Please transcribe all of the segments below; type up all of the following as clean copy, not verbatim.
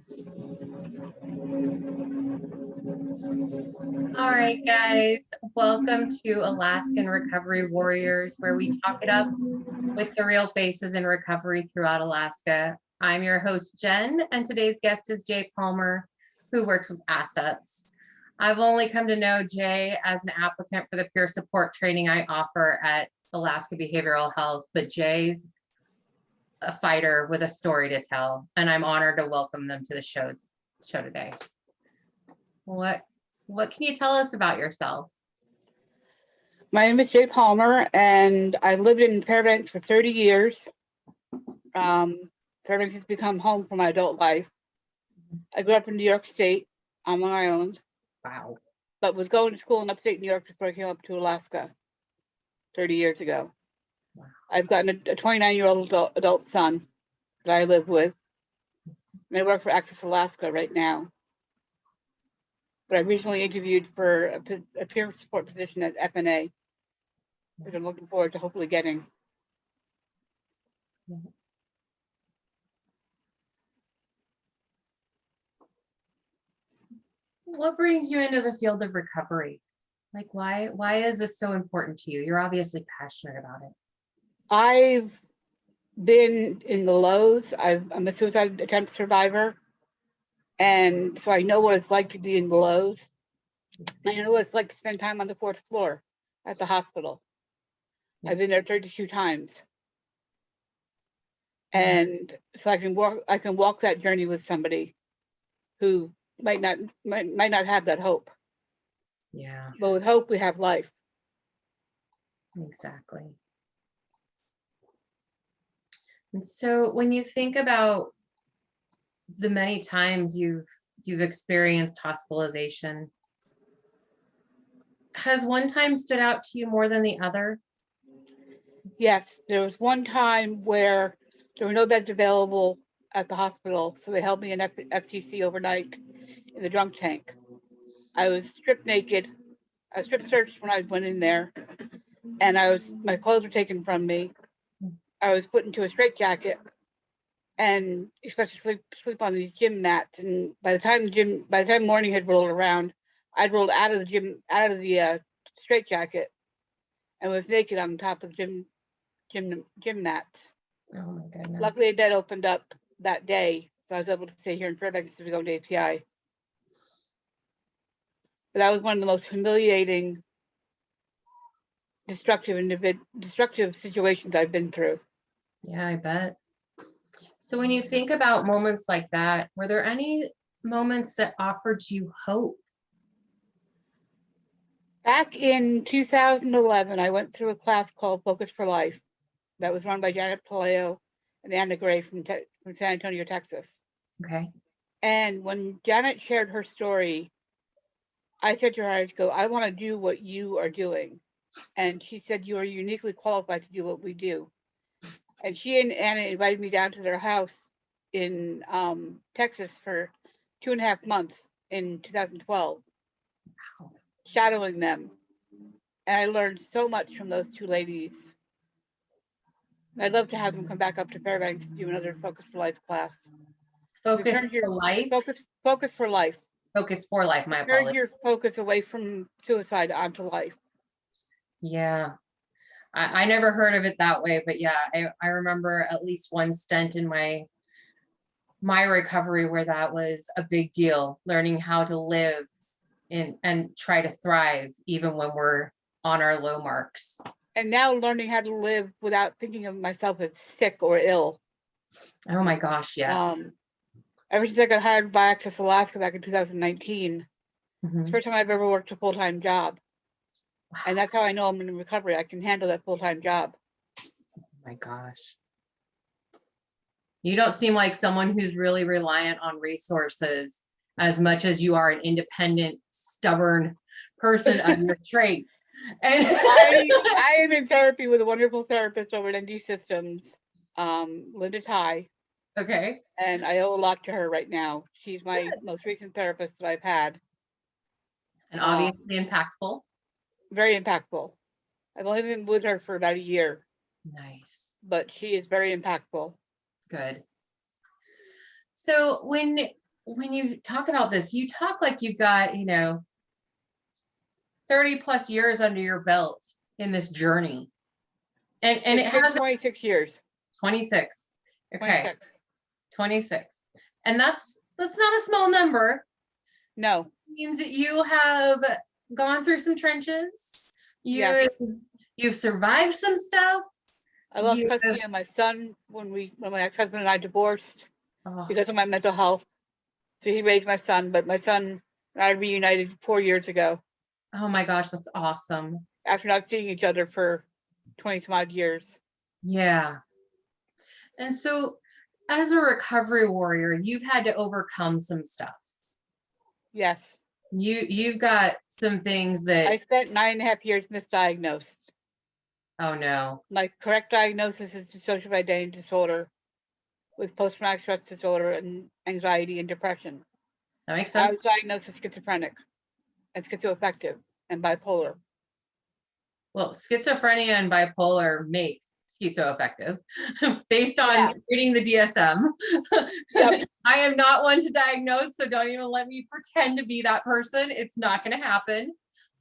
All right, guys, welcome to Alaskan Recovery Warriors, where we talk it up with the real faces in recovery throughout Alaska. I'm your host, Jen, and today's guest is Jaye Palmer, who works with assets. I've only come to know Jaye as an applicant for the peer support training I offer at Alaska Behavioral Health, but Jaye's a fighter with a story to tell, and I'm honored to welcome them to the show today. What can you tell us about yourself? My name is Jaye Palmer, and I lived in Fairbanks for 30 years. Fairbanks has become home for my adult life. I grew up in New York State on Long Island. Wow. But was going to school in upstate New York before I came up to Alaska 30 years ago. Wow. I've got a 29-year-old adult son that I live with. And I work for Access Alaska right now. But I recently interviewed for a peer support position at FNA, which I'm looking forward to hopefully getting. What brings you into the field of recovery? Like, why is this so important to you? You're obviously passionate about it. I've been in the lows. I'm a suicide attempt survivor. And so I know what it's like to be in the lows. I know what it's like to spend time on the 4th floor at the hospital. I've been there 32 times. And so I can walk that journey with somebody who might not have that hope. Yeah. But with hope, we have life. Exactly. And so when you think about the many times you've experienced hospitalization, has one time stood out to you more than the other? Yes, there was one time where there were no beds available at the hospital, so they held me in FTC overnight in the drunk tank. I was stripped naked. I was strip searched when I went in there, and my clothes were taken from me. I was put into a straitjacket and expected to sleep on these gym mats. And by the time morning had rolled around, I'd rolled out of the straitjacket and was naked on top of the gym mats. Oh my goodness. Luckily, that opened up that day, so I was able to stay here in Fairbanks to go to API. But that was one of the most humiliating, destructive situations I've been through. Yeah, I bet. So when you think about moments like that, were there any moments that offered you hope? Back in 2011, I went through a class called Focus for Life that was run by Janet Paleo and Anna Gray from San Antonio, Texas. Okay. And when Janet shared her story, I said to her, I want to do what you are doing. And she said, you are uniquely qualified to do what we do. And she and Anna invited me down to their house in Texas for 2.5 months in 2012, wow. Shadowing them. And I learned so much from those two ladies. And I'd love to have them come back up to Fairbanks to do another Focus for Life class. Focus for Life? Focus for Life. Focus for Life, my apologies. Turn your focus away from suicide onto life. Yeah. I never heard of it that way, but yeah, I remember at least one stint in my recovery where that was a big deal, learning how to live and try to thrive even when we're on our low marks. And now learning how to live without thinking of myself as sick or ill. Oh my gosh, yes. Ever since I got hired by Access Alaska back in 2019, it's the first time I've ever worked a full-time job. Wow. And that's how I know I'm in recovery. I can handle that full-time job. Oh my gosh. You don't seem like someone who's really reliant on resources as much as you are an independent, stubborn person of your traits. And I am in therapy with a wonderful therapist over at ND Systems, Linda Ty. Okay. And I owe a lot to her right now. She's my most recent therapist that I've had. And obviously impactful. Very impactful. I've only been with her for about a year. Nice. But she is very impactful. Good. So when when you talk about this, you talk like you've got, 30 plus years under your belt in this journey. And it It's been has 26 years. 26. Okay. 26. 26. And that's not a small number. No. It means that you have gone through some trenches. Yes. You've survived some stuff. I lost custody of my son when my ex-husband and I divorced because of my mental health. So he raised my son, but my son and I reunited 4 years ago. Oh my gosh, that's awesome. After not seeing each other for 20 some odd years. Yeah. And so as a recovery warrior, you've had to overcome some stuff. Yes. You've got some things that I spent 9.5 years misdiagnosed. Oh no. My correct diagnosis is dissociative identity disorder with post-traumatic stress disorder and anxiety and depression. That makes I was sense. diagnosed as schizophrenic and schizoaffective and bipolar. Well, schizophrenia and bipolar make schizoaffective based on reading the DSM. Yep. I am not one to diagnose, so don't even let me pretend to be that person. It's not going to happen.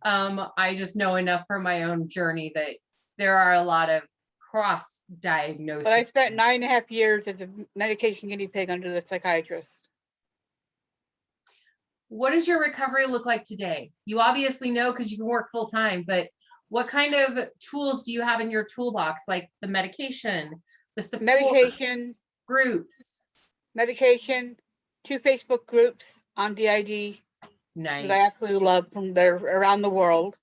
I just know enough from my own journey that there are a lot of cross diagnoses. But I spent 9.5 years as a medication guinea pig under the psychiatrist. What does your recovery look like today? You obviously know because you can work full time, but what kind of tools do you have in your toolbox? Like the medication, the support, groups? Medication, 2 Facebook groups on DID. Nice. That I absolutely love from there around the world.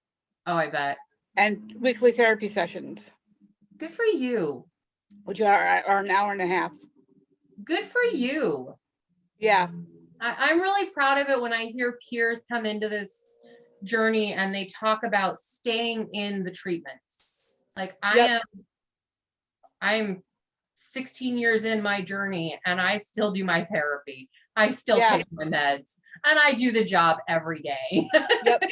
Oh, I bet. And weekly therapy sessions. Good for you. Which are an hour and a half. Good for you. Yeah. I'm really proud of it when I hear peers come into this journey and they talk about staying in the treatments. Like I'm 16 years in my journey and I still do my therapy. I still take my meds and I do the job every day. Yep.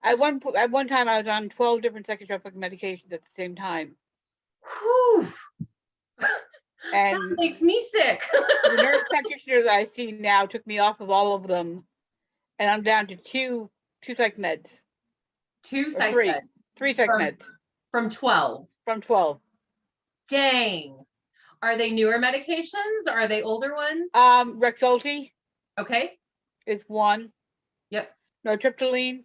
At one time I was on 12 different psychotropic medications at the same time. Whew. And that makes me sick. The nurse practitioner that I see now took me off of all of them, and I'm down to two psych meds. 2 psych meds. 3 psych meds. From 12. From 12. Dang. Are they newer medications? Or are they older ones? Rexulti. Okay. Is one. Yep. Nortriptyline,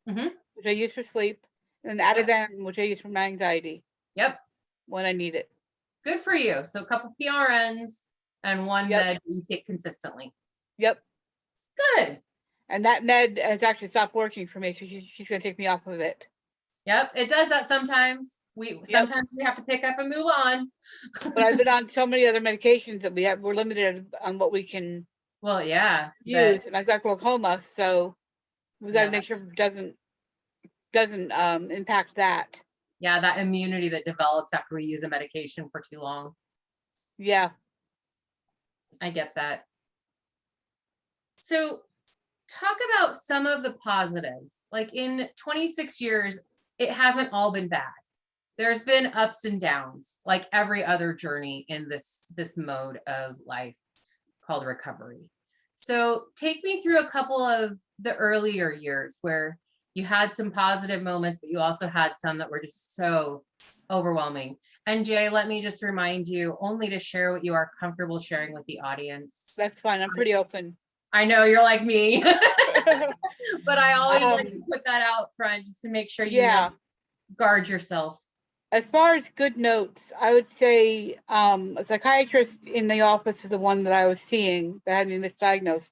which I use for sleep, and Ativan, which I use for my anxiety. Yep. When I need it. Good for you. So a couple PRNs and one med you take consistently. Yep. Good. And that med has actually stopped working for me, so she's going to take me off of it. Yep, it does that sometimes. Sometimes we have to pick up and move on. But I've been on so many other medications that we're limited on what we can. Well, use, and I've got glaucoma, so we got to make sure it doesn't impact that. Yeah, that immunity that develops after we use a medication for too long. Yeah. I get that. So talk about some of the positives. Like in 26 years, it hasn't all been bad. There's been ups and downs, like every other journey in this mode of life called recovery. So take me through a couple of the earlier years where you had some positive moments, but you also had some that were just so overwhelming. And Jay, let me just remind you only to share what you are comfortable sharing with the audience. That's fine. I'm pretty open. I know you're like me, but I always like to put that out front just to make sure you know, guard yourself. As far as good notes, I would say a psychiatrist in the office of the one that I was seeing that had me misdiagnosed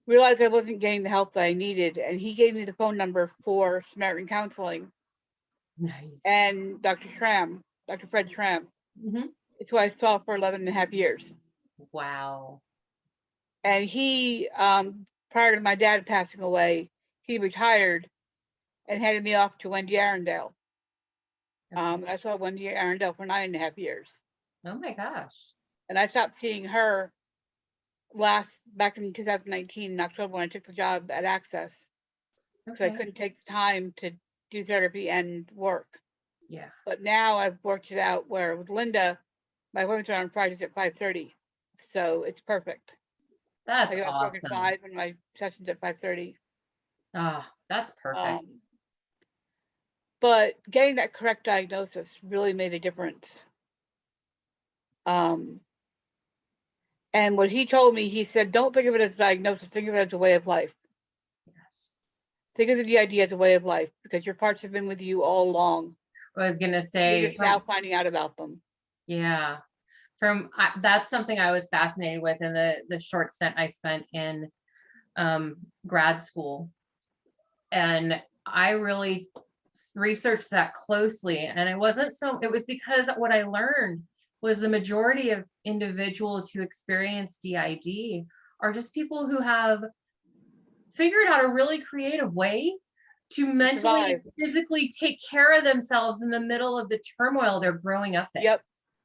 realized I wasn't getting the help that I needed, and he gave me the phone number for Samaritan Counseling. Nice. And Dr. Fred Schramm. It's who I saw for 11.5 years. Wow. And he, prior to my dad passing away, he retired and handed me off to Wendy Arundel. I saw Wendy Arundel for 9.5 years. Oh my gosh. And I stopped seeing her back in 2019 in October when I took the job at Access. So I couldn't take the time to do therapy and work. Yeah. But now I've worked it out where with Linda, my appointments are on Fridays at 5:30. So it's perfect. That's I get off work at awesome. 5 and my session's at 5:30. Oh, that's perfect. But getting that correct diagnosis really made a difference. And what he told me, he said, don't think of it as a diagnosis, think of it as a way of life. Yes. Think of the DID as a way of life because your parts have been with you all along. I was gonna You're say, just now finding out about them. yeah, that's something I was fascinated with in the short stint I spent in grad school, and I really researched that closely. And it was because what I learned was the majority of individuals who experience DID are just people who have figured out a really creative way to mentally and physically take care of themselves in the middle of the turmoil they're growing up in.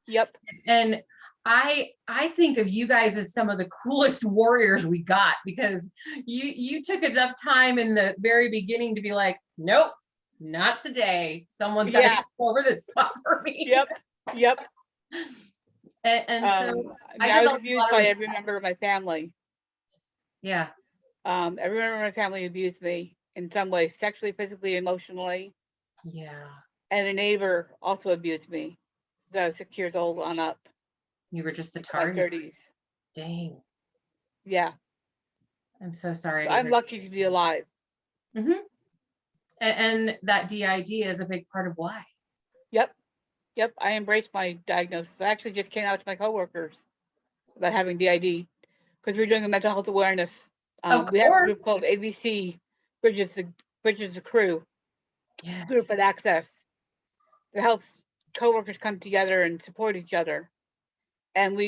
Yep. And I think of you guys as some of the coolest warriors we got, because you took enough time in the very beginning to be like, nope, not today. Someone's got to take over this spot for me. Yep. And so I was abused by every member of my family. Yeah. Every member of my family abused me in some way, sexually, physically, emotionally. Yeah. And a neighbor also abused me. So I was 6 years old on up. You were just the target. My 30s. Dang. Yeah. I'm so sorry. So I'm lucky to be alive. Mm-hmm. And that DID is a big part of why. Yep. I embraced my diagnosis. I actually just came out to my coworkers about having DID because we were doing a mental health awareness. We have a group called ABC, Bridges the Crew. Yes. Group at Access. That helps coworkers come together and support each other. And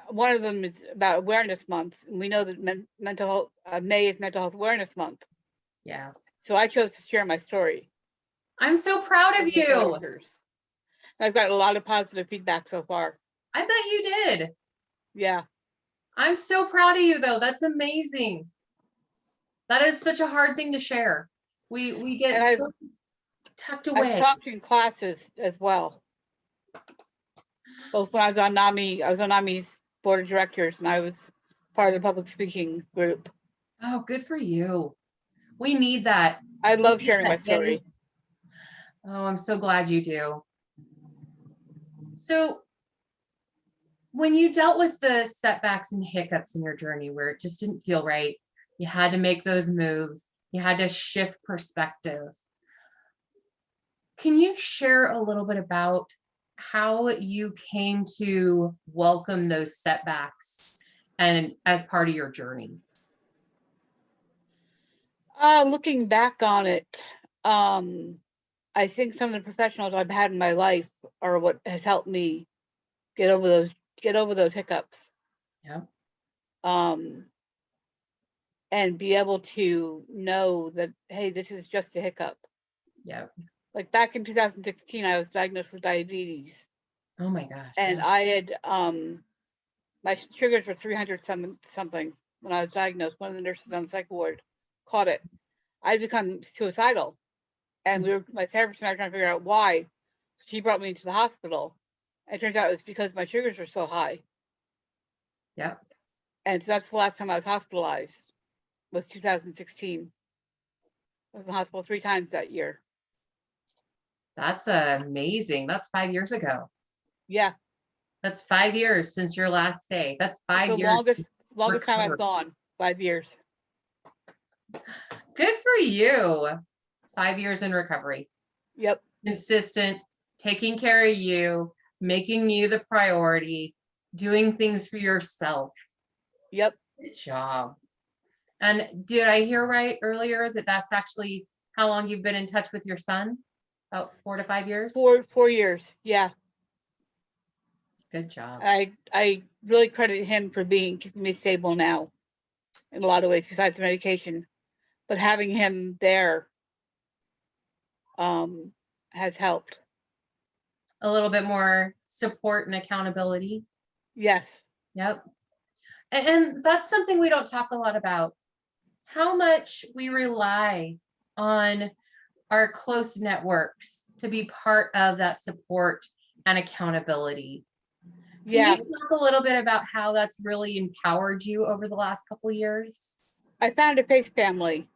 one of them is about Awareness Month, and we know that mental health May is Mental Health Awareness Month. Yeah. So I chose to share my story. I'm so proud of you. I've got a lot of positive feedback so far. I bet you did. Yeah. I'm so proud of you, though. That's amazing. That is such a hard thing to share. We get so tucked away. I've talked in classes as well. Both when I was on NAMI's board of directors, and I was part of the public speaking group. Oh, good for you. We need that. I love sharing my story. Oh, I'm so glad you do. So when you dealt with the setbacks and hiccups in your journey where it just didn't feel right, you had to make those moves, you had to shift perspective. Can you share a little bit about how you came to welcome those setbacks and as part of your journey? Looking back on it, I think some of the professionals I've had in my life are what has helped me get over those hiccups. Yeah. And be able to know that, hey, this is just a hiccup. Yeah. Like back in 2016, I was diagnosed with diabetes. Oh my gosh. And I had my sugars were 300 something when I was diagnosed. One of the nurses on the psych ward caught it. I'd become suicidal. And my therapist and I were trying to figure out why. So she brought me into the hospital. And it turns out it was because my sugars were so high. Yep. And so that's the last time I was hospitalized, was 2016. I was in the hospital 3 times that year. That's amazing. That's 5 years ago. Yeah. That's 5 years since your last stay. That's 5 years. Longest time I've gone, 5 years. Good for you. 5 years in recovery. Yep. Consistent, taking care of you, making you the priority, doing things for yourself. Yep. Good job. And did I hear right earlier that that's actually how long you've been in touch with your son? About 4 to 5 years? 4 years. Yeah. Good job. I really credit him for keeping me stable now in a lot of ways besides the medication. But having him there has helped. A little bit more support and accountability. Yes. Yep. And that's something we don't talk a lot about. How much we rely on our close networks to be part of that support and accountability. Can you Yeah, talk a little bit about how that's really empowered you over the last couple of years? I found a faith family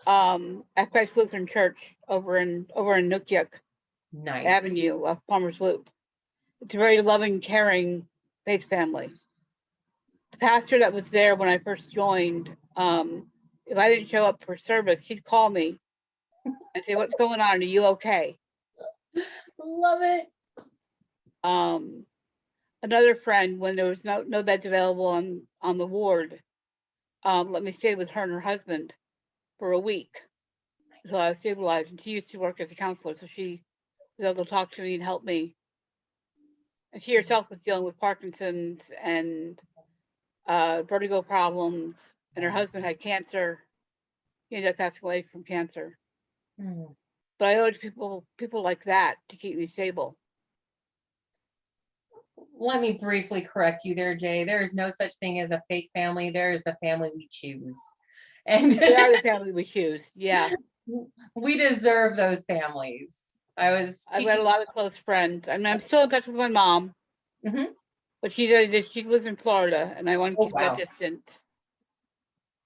at Christ Lutheran Church over in Nukyuk Nice. Avenue of Palmer's Loop. It's a very loving, caring faith family. The pastor that was there when I first joined, if I didn't show up for service, he'd call me and say, "What's going on? Are you okay?" Love it. Another friend, when there was no beds available on the ward, let me stay with her and her husband for a week until I was stabilized. And she used to work as a counselor, so she was able to talk to me and help me. And she herself was dealing with Parkinson's and vertigo problems, and her husband had cancer. He ended up passing away from cancer. Mm. But I owe it to people like that to keep me stable. Let me briefly correct you there, Jay. There is no such thing as a fake family. There is the family we choose. And They are the family we choose. Yeah. we deserve those families. I've got a lot of close friends. I mean, I'm still in touch with my mom, Mhm. but she lives in Florida, and I want to keep that distance.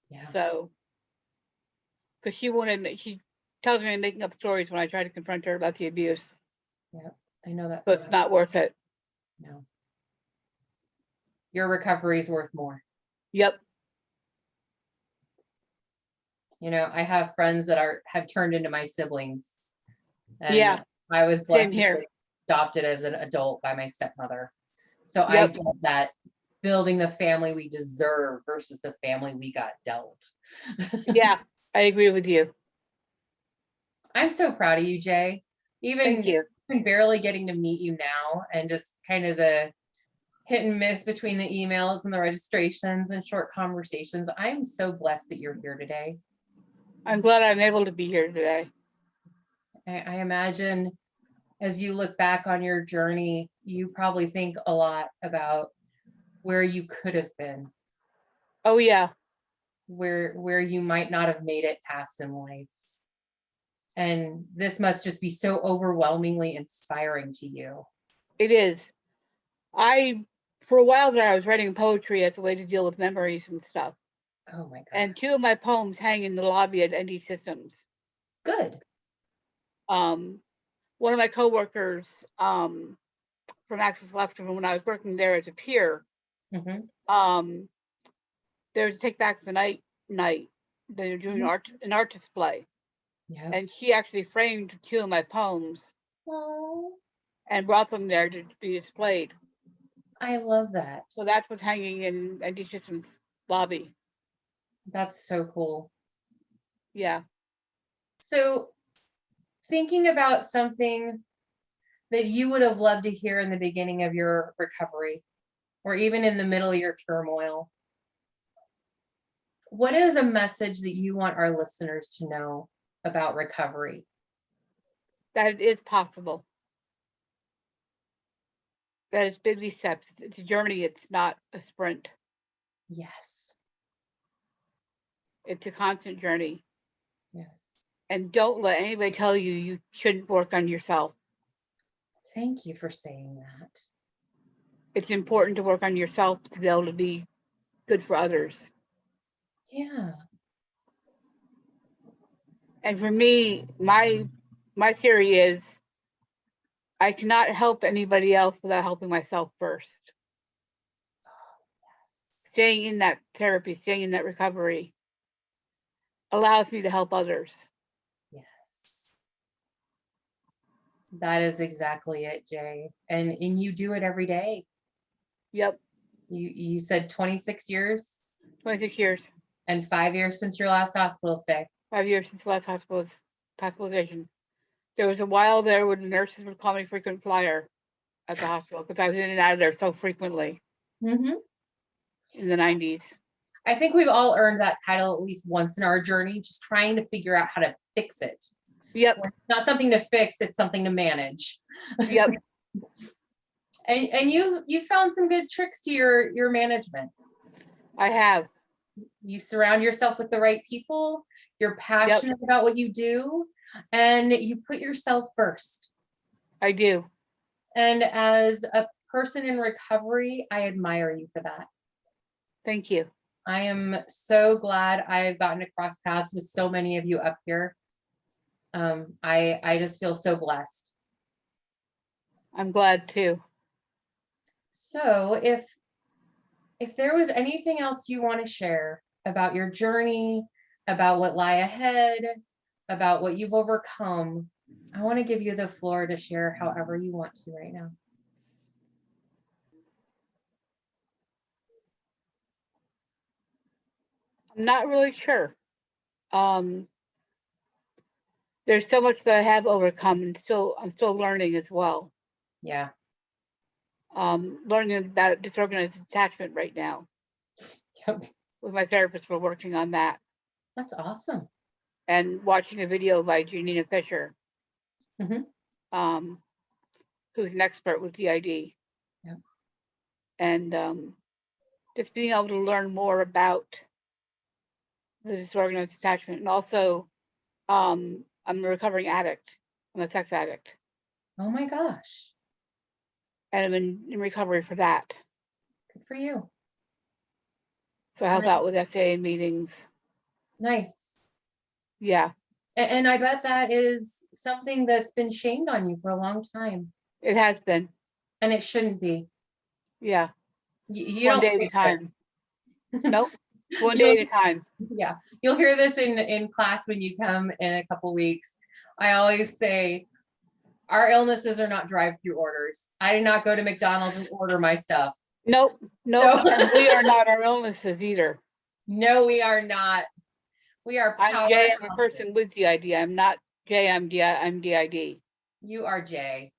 Yeah. So, because she tells me I'm making up stories when I try to confront her about the abuse. Yeah, I know that. So it's not worth it. No. Your recovery is worth more. Yep. You know, I have friends that have turned into my siblings. And Yeah. I was Same blessed to here. be adopted as an adult by my stepmother. So I Yep. get that building the family we deserve versus the family we got dealt. Yeah, I agree with you. I'm so proud of you, Jay. Thank you. Even barely getting to meet you now and just kind of the hit and miss between the emails and the registrations and short conversations. I'm so blessed that you're here today. I'm glad I'm able to be here today. I imagine as you look back on your journey, you probably think a lot about where you could have been. Oh yeah. Where you might not have made it past in life. And this must just be so overwhelmingly inspiring to you. It is. For a while there, I was writing poetry as a way to deal with memories and stuff. Oh my God. And 2 of my poems hang in the lobby at ND Systems. Good. One of my coworkers from Access Alaskan, when I was working there as a peer, Mm-hmm. there was a Take Back the Night night. They were doing an art display. Yeah. And she actually framed 2 of my poems. Oh, and brought them there to be displayed. I love that. So that's what's hanging in ND Systems lobby. That's so cool. Yeah. So thinking about something that you would have loved to hear in the beginning of your recovery, or even in the middle of your turmoil, what is a message that you want our listeners to know about recovery? That it is possible. That it's baby steps. It's a journey. It's not a sprint. Yes. It's a constant journey. Yes. And don't let anybody tell you you shouldn't work on yourself. Thank you for saying that. It's important to work on yourself to be able to be good for others. Yeah. And for me, my theory is I cannot help anybody else without helping myself first. Staying in that therapy, staying in that recovery allows me to help others. Yes. That is exactly it, Jay. And you do it every day. Yep. You said 26 years? 26 years. And 5 years since your last hospital stay. 5 years since the last hospitalization. There was a while there when the nurses would call me frequent flyer at the hospital because I was in and out of there so frequently in the 90s. I think we've all earned that title at least once in our journey, just trying to figure out how to fix it. Yep. It's not something to fix, it's something to manage. Yep. And you found some good tricks to your management. I have. You surround yourself with the right people, you're passionate about what you do, and you put yourself first. I do. And as a person in recovery, I admire you for that. Thank you. I am so glad I've gotten to cross paths with so many of you up here. I just feel so blessed. I'm glad too. So if there was anything else you want to share about your journey, about what lie ahead, about what you've overcome, I want to give you the floor to share however you want to right now. I'm not really sure. There's so much that I have overcome, and I'm still learning as well. Yeah. Learning about disorganized attachment right now. Yep. With my therapist, we're working on that. That's awesome. And watching a video by Janina Fisher, Mm-hmm. Who's an expert with DID. Yep. And just being able to learn more about the disorganized attachment. And also, I'm a recovering addict. I'm a sex addict. Oh my gosh. And I'm in recovery for that. Good for you. So I help out with SA meetings. Nice. Yeah. And I bet that is something that's been shamed on you for a long time. It has been. And it shouldn't be. Yeah. You One don't day at a time. Nope. One You'll- day at a time. Yeah. You'll hear this in class when you come in a couple weeks. I always say, our illnesses are not drive-through orders. I did not go to McDonald's and order my stuff. Nope. Nope. And we are not our illnesses either. No, we are not. We are I'm Jay. I'm a person with DID. I'm not Jay. I'm DID. You are Jay.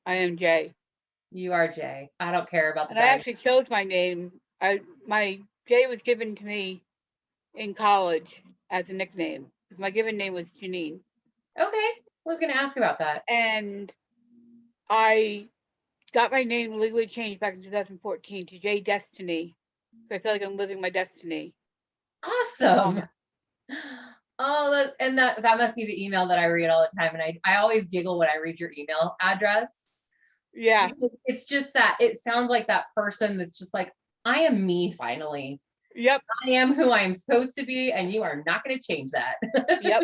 I am Jay. You are Jay. I don't care about the. And I actually chose my name. My Jay was given to me in college as a nickname because my given name was Janine. Okay, I was going to ask about that. And I got my name legally changed back in 2014 to Jay Destiny. So I feel like I'm living my destiny. Awesome. Oh, that must be the email that I read all the time. And I always giggle when I read your email address. Yeah. It's just that it sounds like that person that's just like, I am me finally. Yep. I am who I am supposed to be, and you are not going to change that. Yep.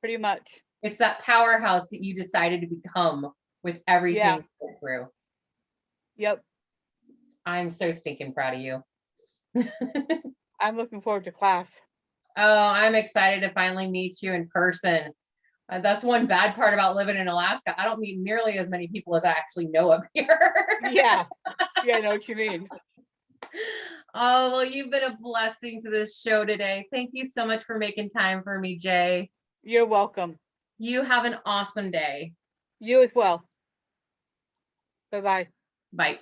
Pretty much. It's that powerhouse that you decided to become with everything you went through. Yep. I'm so stinking proud of you. I'm looking forward to class. Oh, I'm excited to finally meet you in person. That's one bad part about living in Alaska. I don't meet nearly as many people as I actually know up here. Yeah. Yeah, I know what you mean. Oh, well, you've been a blessing to this show today. Thank you so much for making time for me, Jay. You're welcome. You have an awesome day. You as well. Bye-bye. Bye.